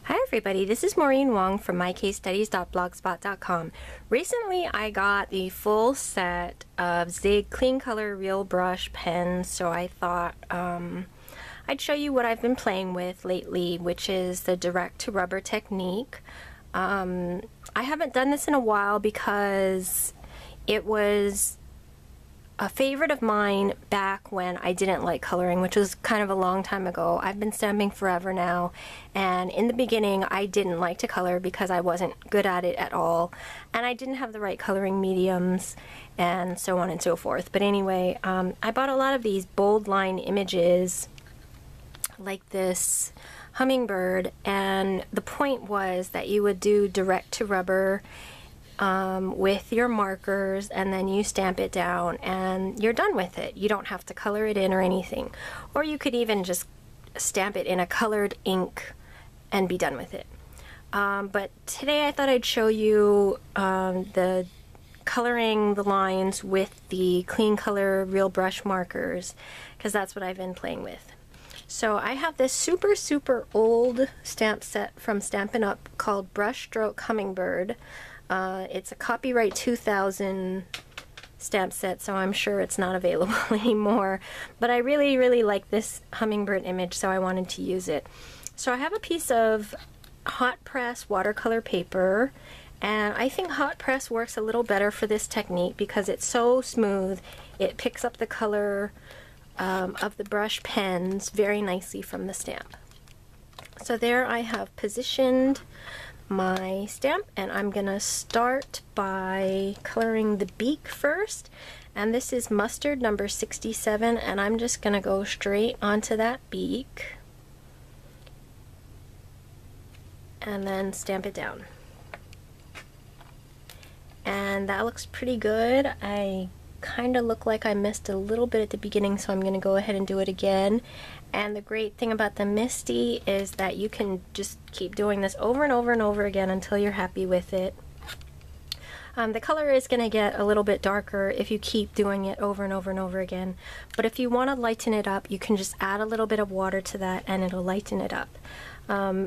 Hi everybody, this is Maureen Wong from mycasestudies.blogspot.com. Recently I got the full set of Zig Clean Color Real Brush pens, so I thought I'd show you what I've been playing with lately, which is the direct to rubber technique. I haven't done this in a while because it was a favorite of mine back when I didn't like coloring, which was kind of a long time ago. I've been stamping forever now, and in the beginning I didn't like to color because I wasn't good at it at all, and I didn't have the right coloring mediums, and so on and so forth. But anyway, I bought a lot of these bold line images like this hummingbird, and the point was that you would do direct to rubber with your markers, and then you stamp it down and you're done with it. You don't have to color it in or anything, or you could even just stamp it in a colored ink and be done with it. But today I thought I'd show you the coloring the lines with the Clean Color Real Brush markers, because that's what I've been playing with. So I have this super old stamp set from Stampin' Up called Brushstroke Hummingbird. It's a copyright 2000 stamp set, so I'm sure it's not available anymore. But I really like this hummingbird image, so I wanted to use it. So I have a piece of hot press watercolor paper, and I think hot press works a little better for this technique because it's so smooth. It picks up the color of the brush pens very nicely from the stamp. So there I have positioned my stamp, and I'm gonna start by coloring the beak first, and this is mustard number 67, and I'm just gonna go straight onto that beak and then stamp it down. And that looks pretty good. I kind of look like I missed a little bit at the beginning, so I'm gonna go ahead and do it again. And the great thing about the MISTI is that you can just keep doing this over and over again until you're happy with it. The color is going to get a little bit darker if you keep doing it over and over again, but if you want to lighten it up, you can just add a little bit of water to that and it'll lighten it up.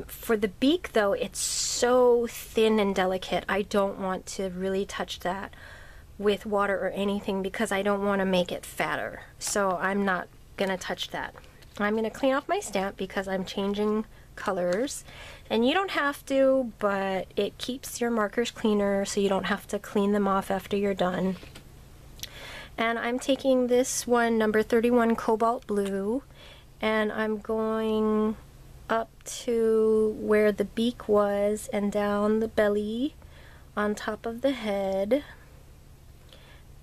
For the beak though, it's so thin and delicate, I don't want to really touch that with water or anything because I don't want to make it fatter, so I'm not going to touch that. I'm going to clean off my stamp because I'm changing colors, and you don't have to, but it keeps your markers cleaner so you don't have to clean them off after you're done. And I'm taking this one, number 31 Cobalt Blue, and I'm going up to where the beak was and down the belly on top of the head,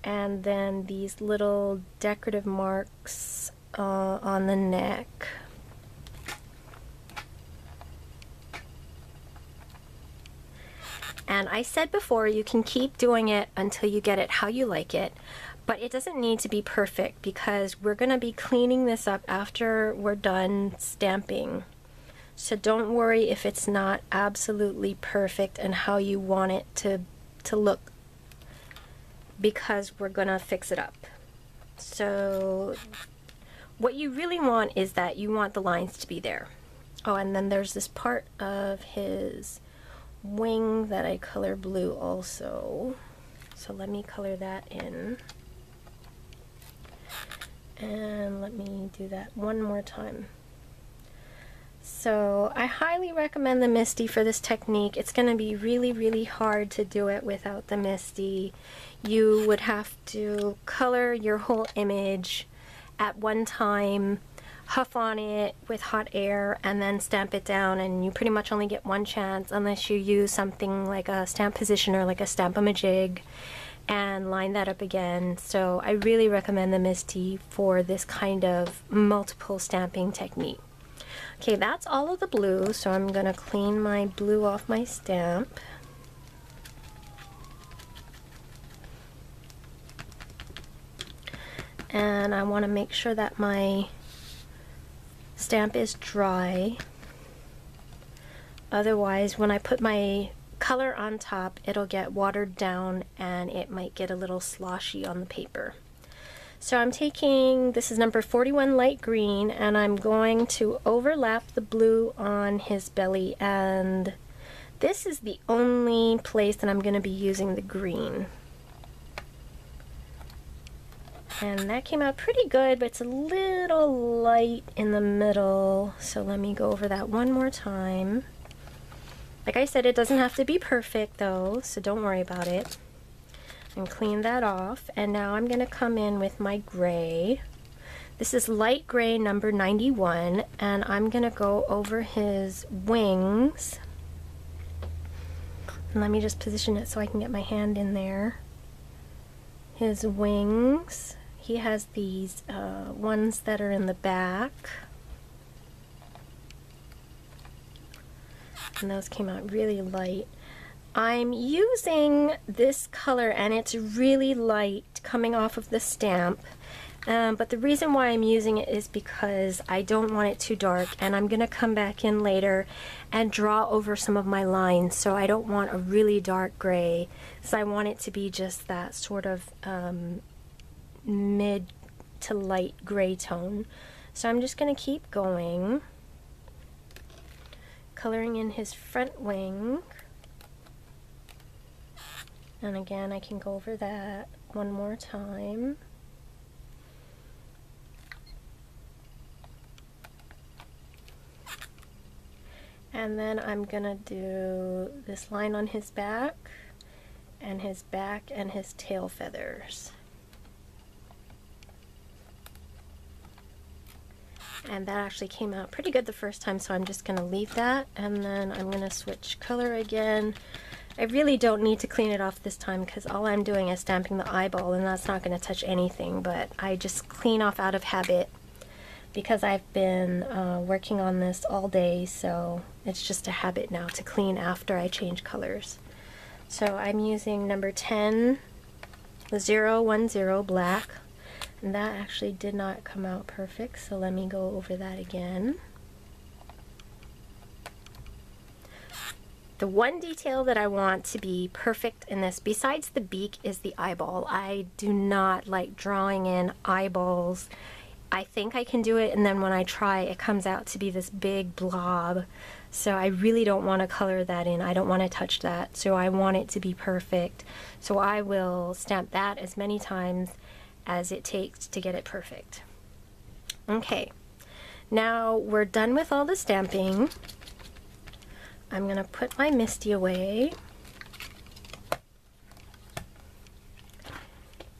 and then these little decorative marks on the neck. And I said before, you can keep doing it until you get it how you like it, but it doesn't need to be perfect because we're going to be cleaning this up after we're done stamping. So don't worry if it's not absolutely perfect and how you want it to look, because we're going to fix it up. So what you really want is that you want the lines to be there. Oh, and then there's this part of his wing that I color blue also. So let me color that in. And let me do that one more time. So I highly recommend the MISTI for this technique. It's going to be really hard to do it without the MISTI. You would have to color your whole image at one time, huff on it with hot air, and then stamp it down, and you pretty much only get one chance unless you use something like a stamp positioner, like a Stamp-A-Majig, and line that up again. So I really recommend the MISTI for this kind of multiple stamping technique. Okay, that's all of the blue, so I'm going to clean my blue off my stamp. And I want to make sure that my stamp is dry. Otherwise, when I put my color on top, it'll get watered down and it might get a little sloshy on the paper. So I'm taking, this is number 41 light green, and I'm going to overlap the blue on his belly, and this is the only place that I'm going to be using the green. And that came out pretty good, but it's a little light in the middle, so let me go over that one more time. Like I said, it doesn't have to be perfect though, so don't worry about it. And clean that off, and now I'm going to come in with my gray. This is light gray number 91, and I'm going to go over his wings. And let me just position it so I can get my hand in there. His wings, he has these ones that are in the back. And those came out really light. I'm using this color, and it's really light coming off of the stamp, but the reason why I'm using it is because I don't want it too dark, and I'm gonna come back in later and draw over some of my lines, so I don't want a really dark gray, so I want it to be just that sort of mid to light gray tone. So I'm just gonna keep going, coloring in his front wing. And again, I can go over that one more time. And then I'm gonna do this line on his back and his tail feathers. And that actually came out pretty good the first time, so I'm just gonna leave that, and then I'm gonna switch color again. I really don't need to clean it off this time because all I'm doing is stamping the eyeball, and that's not going to touch anything, but I just clean off out of habit because I've been working on this all day, so it's just a habit now to clean after I change colors. So I'm using number 10, 010 black, and that actually did not come out perfect, so let me go over that again. The one detail that I want to be perfect in this, besides the beak, is the eyeball. I do not like drawing in eyeballs. I think I can do it, and then when I try, it comes out to be this big blob. So I really don't want to color that in. I don't want to touch that. So I want it to be perfect. So I will stamp that as many times as it takes to get it perfect. Okay, now we're done with all the stamping. I'm going to put my MISTI away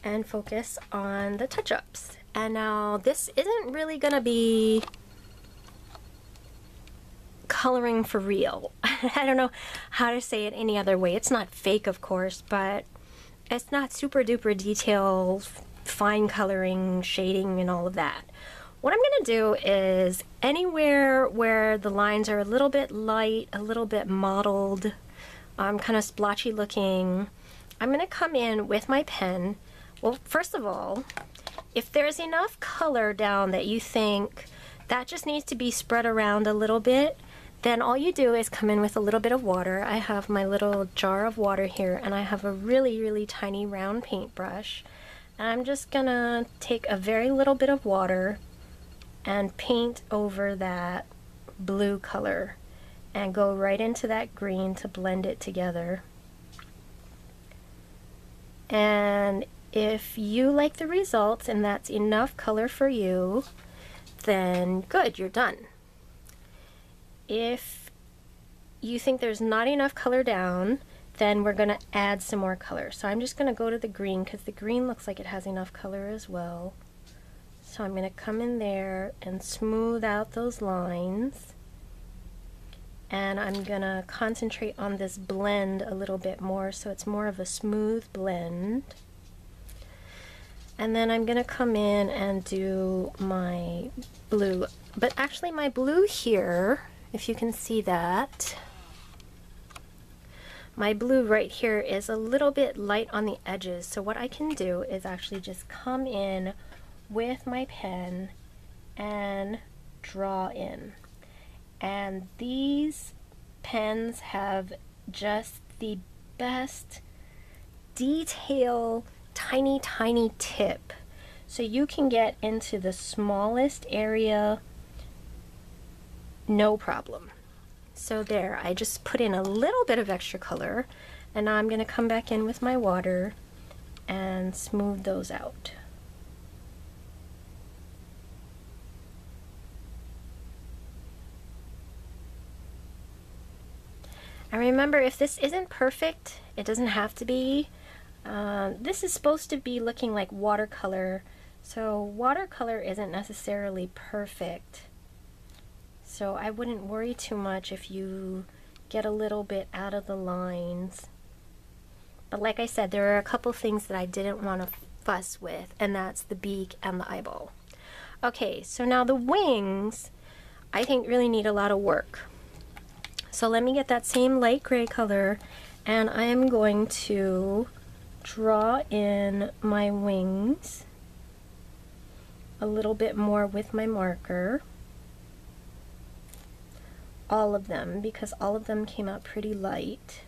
and focus on the touch-ups. And now this isn't really going to be coloring for real. I don't know how to say it any other way. It's not fake, of course, but it's not super duper detailed, fine coloring, shading, and all of that. What I'm going to do is anywhere where the lines are a little bit light, a little bit mottled, kind of splotchy looking, I'm going to come in with my pen. Well, first of all, if there's enough color down that you think that just needs to be spread around a little bit, then all you do is come in with a little bit of water. I have my little jar of water here, and I have a really, really tiny round paintbrush. And I'm just going to take a very little bit of water and paint over that blue color and go right into that green to blend it together. And if you like the results and that's enough color for you, then good, you're done. If you think there's not enough color down, then we're going to add some more color. So I'm just going to go to the green because the green looks like it has enough color as well. So I'm going to come in there and smooth out those lines, and I'm going to concentrate on this blend a little bit more so it's more of a smooth blend. And then I'm going to come in and do my blue, but actually my blue here, if you can see that, my blue right here is a little bit light on the edges, so what I can do is actually just come in with my pen and draw in. And these pens have just the best detail, tiny tip. so you can get into the smallest area no problem. So there, I just put in a little bit of extra color, and now I'm going to come back in with my water and smooth those out. And remember, if this isn't perfect, it doesn't have to be. This is supposed to be looking like watercolor, so watercolor isn't necessarily perfect. So I wouldn't worry too much if you get a little bit out of the lines. But like I said, there are a couple things that I didn't want to fuss with, and that's the beak and the eyeball. Okay, so now the wings, I think really need a lot of work. So let me get that same light gray color, and I am going to draw in my wings a little bit more with my marker. All of them, because all of them came out pretty light.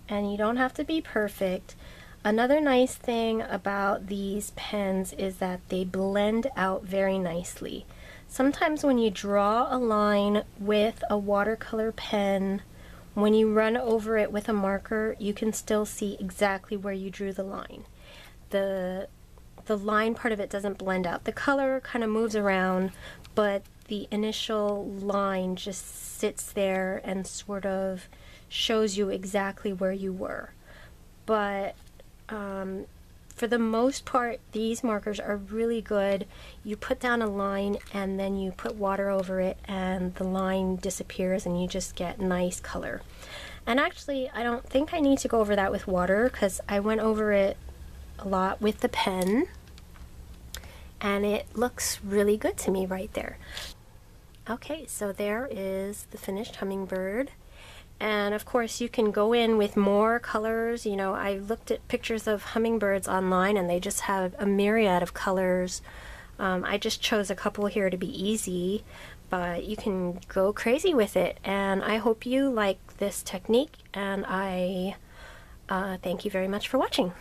And you don't have to be perfect. Another nice thing about these pens is that they blend out very nicely. Sometimes when you draw a line with a watercolor pen, when you run over it with a marker, you can still see exactly where you drew the line. The line part of it doesn't blend out. The color kind of moves around, but the initial line just sits there and sort of shows you exactly where you were. But for the most part, these markers are really good. You put down a line and then you put water over it and the line disappears and you just get nice color. And actually, I don't think I need to go over that with water because I went over it a lot with the pen and it looks really good to me right there. Okay, so there is the finished hummingbird. And of course you can go in with more colors. You know, I looked at pictures of hummingbirds online and they just have a myriad of colors. I just chose a couple here to be easy, but you can go crazy with it. And I hope you like this technique, and I thank you very much for watching.